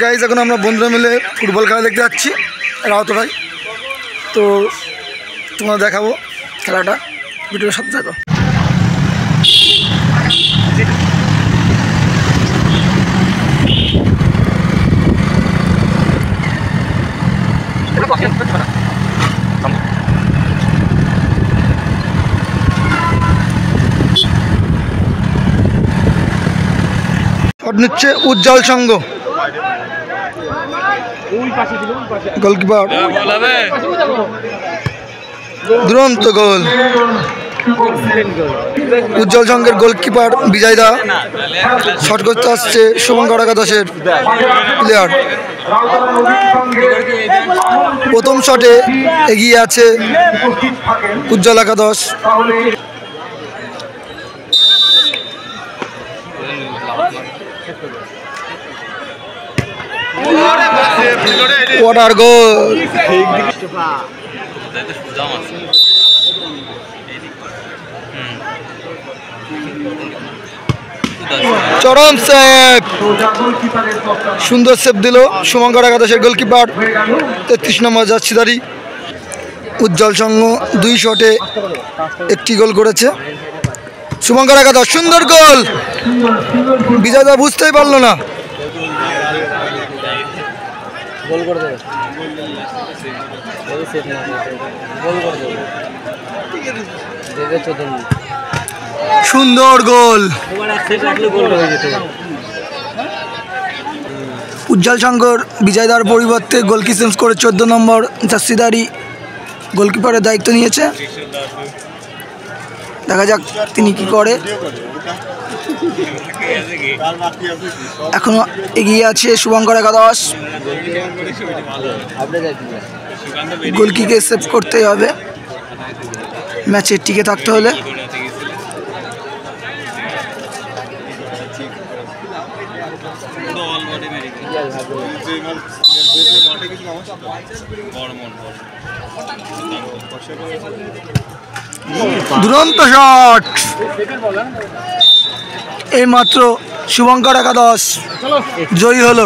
Guys এখন আমরা বন্ধুরা মিলে ফুটবল খেলা দেখতে যাচ্ছি রাউতরাই। তো তোমরা দেখাবো খেলাটা, ভিডিওর সাথে থাকো। শট নিচ্ছে উজ্জ্বল সংঘ, গোলকিপার দুরন্ত গোল। উজ্জ্বল সংঘের গোলকিপার বিজয় দা, শট করতে আসছে শুভঙ্কর একাদশের প্লেয়ার। প্রথম শটে এগিয়ে আছে উজ্জ্বল একাদশ। ওয়াটার গোল। চরম সেভ, সুন্দর সেভ দিল শুভঙ্কর একাদশের গোলকিপার 33 নম্বর জার্সিধারী। উজ্জ্বল সংঘ 2 শটে 1টি গোল করেছে। শুভঙ্কর একাদশ সুন্দর গোল, বিজয়দা বুঝতেই পারলো না। সুন্দর গোল। উজ্জ্বল সংঘর বিজয়দার পরিবর্তে গোলকি চেঞ্জ করে 14 নম্বর জার্সিধারী গোলকিপারের দায়িত্ব নিয়েছে। দেখা যাক তিনি কি করে। এখনো এগিয়ে আছে শুভঙ্কর একাদশ। গোলকিকে সেভ করতেই হবে ম্যাচে টিকে থাকতে হলে। দুরন্ত শট, এইমাত্র শুভঙ্কর একাদশ জয়ী হলো।